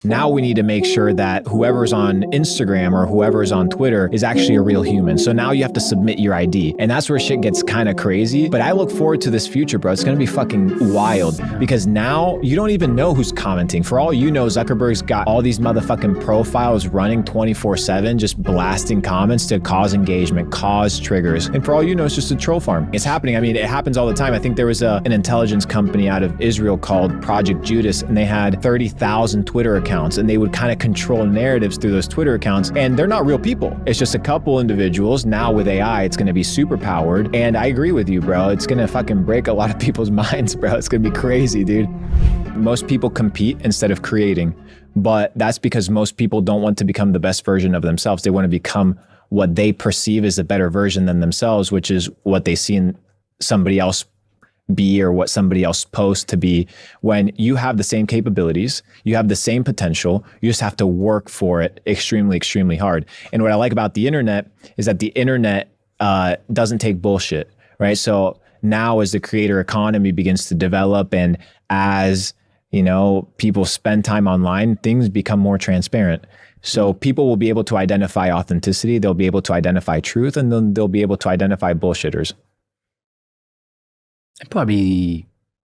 Now we need to make sure that whoever's on Instagram or whoever's on Twitter is actually a real human. So now you have to submit your ID. And that's where shit gets kind of crazy. But I look forward to this future, bro. It's going to be fucking wild because now you don't even know who's commenting. For all you know, Zuckerberg's got all these motherfucking profiles running 24/7, just blasting comments to cause engagement, cause triggers. And for all you know, it's just a troll farm. It's happening. I mean, it happens all the time. I think there was an intelligence company out of Israel called Project Judas, and they had 30,000 Twitter accounts, and they would kind of control narratives through those Twitter accounts. And they're not real people. It's just a couple individuals. Now with AI, it's going to be super powered. And I agree with you, bro. It's going to fucking break a lot of people's minds, bro. It's going to be crazy, dude. Most people compete instead of creating, but that's because most people don't want to become the best version of themselves. They want to become what they perceive as a better version than themselves, which is what they see in somebody else be or what somebody else posts to be. When you have the same capabilities, you have the same potential, you just have to work for it extremely, extremely hard. And what I like about the internet is that the internet doesn't take bullshit, right? So now as the creator economy begins to develop and as people spend time online, things become more transparent. So people will be able to identify authenticity, they'll be able to identify truth, and then they'll be able to identify bullshitters. Probably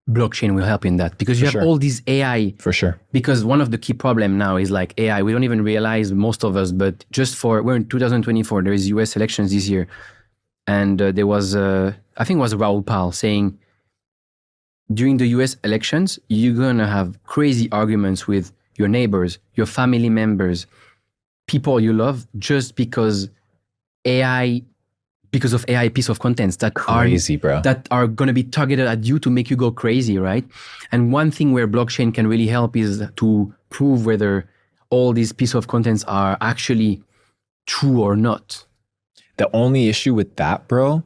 blockchain will help in that because you have all these AI. For sure. Because one of the key problem now is like AI. We don't even realize, most of us, but we're in 2024, there is US elections this year. And there was, I think it was Raoul Pal saying, during the US elections, you're going to have crazy arguments with your neighbors, your family members, people you love, just because of AI piece of contents that crazy, that are going to be targeted at you to make you go crazy, right? And one thing where blockchain can really help is to prove whether all these piece of contents are actually true or not. The only issue with that, bro,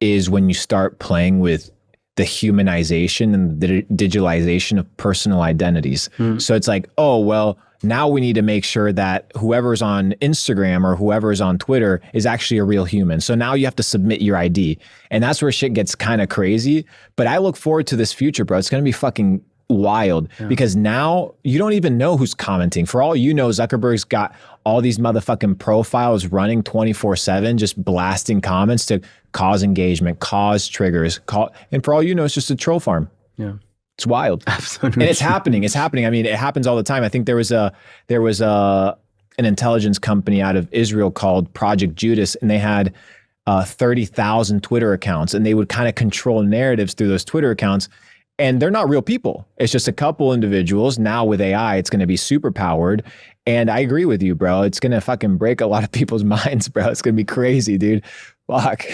is when you start playing with the humanization and the digitalization of personal identities. So it's like, oh, well, now we need to make sure that whoever's on Instagram or whoever's on Twitter is actually a real human. So now you have to submit your ID. And that's where shit gets kind of crazy. But I look forward to this future, bro. It's going to be fucking wild because now you don't even know who's commenting. For all you know, Zuckerberg's got all these motherfucking profiles running 24/7, just blasting comments to cause engagement, cause triggers. And for all you know, it's just a troll farm. Yeah. It's wild. Absolutely. And it's happening. It's happening. I mean, it happens all the time. I think there was an intelligence company out of Israel called Project Judas, and they had 30,000 Twitter accounts, and they would kind of control narratives through those Twitter accounts. And they're not real people. It's just a couple individuals. Now with AI, it's going to be super powered. And I agree with you, bro. It's going to fucking break a lot of people's minds, bro. It's going to be crazy, dude. Fuck.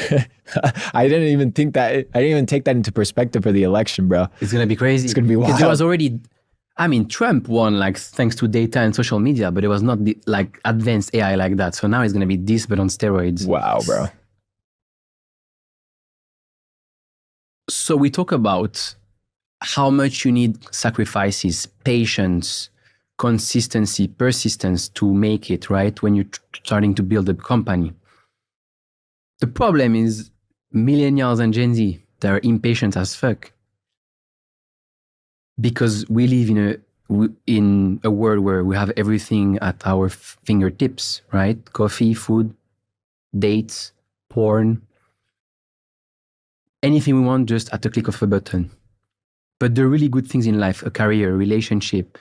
I didn't even take that into perspective for the election, bro. It's going to be crazy. It's going to be wild. There was already, Trump won thanks to data and social media, but it was not advanced AI like that. So now it's going to be this, but on steroids. Wow, bro. So we talk about how much you need sacrifices, patience, consistency, persistence to make it, right? When you're starting to build a company. The problem is millennials and Gen Z, they're impatient as fuck. Because we live in a world where we have everything at our fingertips, right? Coffee, food, dates, porn. Anything we want just at the click of a button. But the really good things in life, a career, a relationship,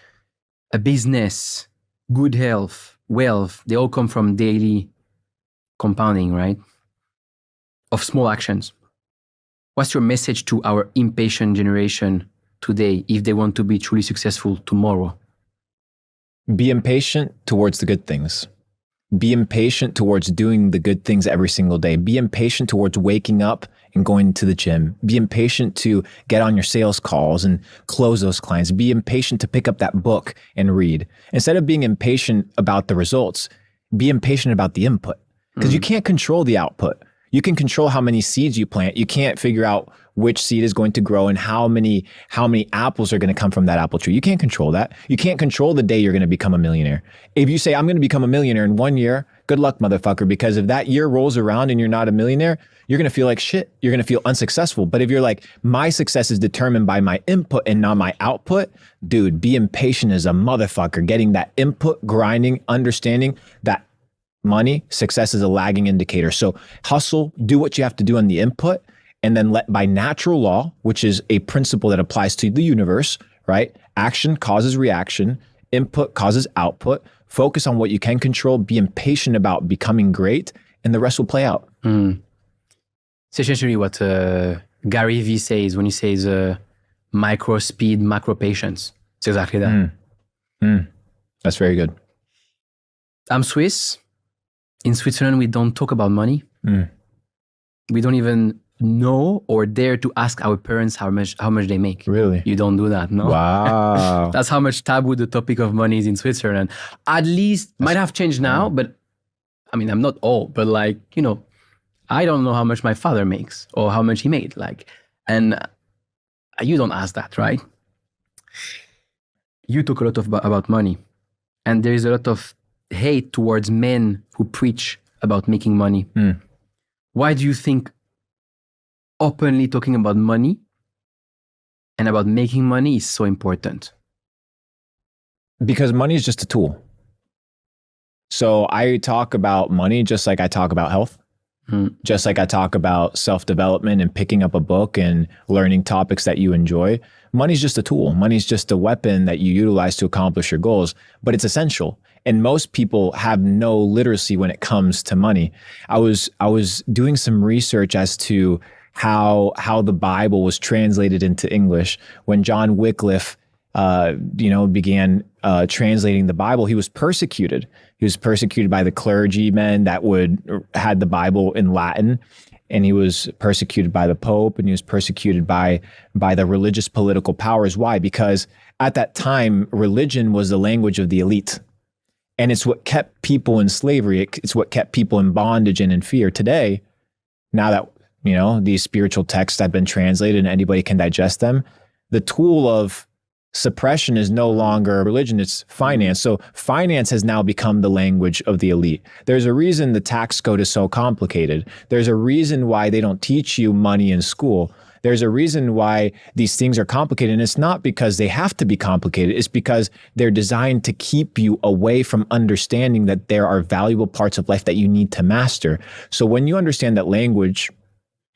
a business, good health, wealth, they all come from daily compounding, right? Of small actions. What's your message to our impatient generation today if they want to be truly successful tomorrow? Be impatient towards the good things. Be impatient towards doing the good things every single day. Be impatient towards waking up and going to the gym. Be impatient to get on your sales calls and close those clients. Be impatient to pick up that book and read. Instead of being impatient about the results, be impatient about the input because you can't control the output. You can control how many seeds you plant. You can't figure out which seed is going to grow and how many apples are going to come from that apple tree. You can't control that. You can't control the day you're going to become a millionaire. If you say, I'm going to become a millionaire in 1 year, good luck, motherfucker, because if that year rolls around and you're not a millionaire, you're going to feel like shit. You're going to feel unsuccessful. But if you're like, my success is determined by my input and not my output, dude, being patient as a motherfucker, getting that input, grinding, understanding that money, success is a lagging indicator. So hustle, do what you have to do on the input, and then let by natural law, which is a principle that applies to the universe, right? Action causes reaction, input causes output. Focus on what you can control, be impatient about becoming great, and the rest will play out. It's essentially what Gary Vee says when he says micro speed, macro patience. It's exactly that. That's very good. I'm Swiss. In Switzerland, we don't talk about money. We don't even know or dare to ask our parents how much they make. Really? You don't do that, no? Wow. That's how much taboo the topic of money is in Switzerland. At least, might have changed now, but I mean, I'm not old, but like, you know, I don't know how much my father makes or how much he made. Like, and you don't ask that, right? You talk a lot about money, and there is a lot of hate towards men who preach about making money. Why do you think openly talking about money and about making money is so important? Because money is just a tool. So I talk about money just like I talk about health, just like I talk about self-development and picking up a book and learning topics that you enjoy. Money's just a tool. Money's just a weapon that you utilize to accomplish your goals, but it's essential. And most people have no literacy when it comes to money. I was doing some research as to how the Bible was translated into English. When John Wycliffe, began translating the Bible, he was persecuted. He was persecuted by the clergymen that had the Bible in Latin, and he was persecuted by the Pope, and he was persecuted by the religious political powers. Why? Because at that time, religion was the language of the elite. And it's what kept people in slavery. It's what kept people in bondage and in fear. Today, now that, these spiritual texts have been translated and anybody can digest them, the tool of suppression is no longer religion, it's finance. So finance has now become the language of the elite. There's a reason the tax code is so complicated. There's a reason why they don't teach you money in school. There's a reason why these things are complicated. And it's not because they have to be complicated. It's because they're designed to keep you away from understanding that there are valuable parts of life that you need to master. So when you understand that language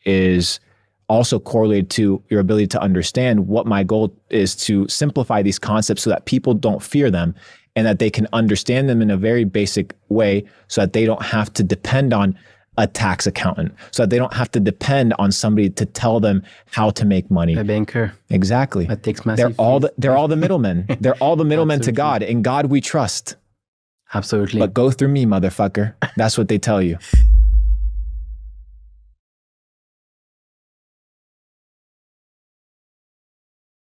is also correlated to your ability to understand, what my goal is to simplify these concepts so that people don't fear them and that they can understand them in a very basic way so that they don't have to depend on a tax accountant, so that they don't have to depend on somebody to tell them how to make money. A banker. Exactly. That takes massive they're all the middlemen. They're all the middlemen to God. In God we trust. Absolutely. But go through me, motherfucker. That's what they tell you.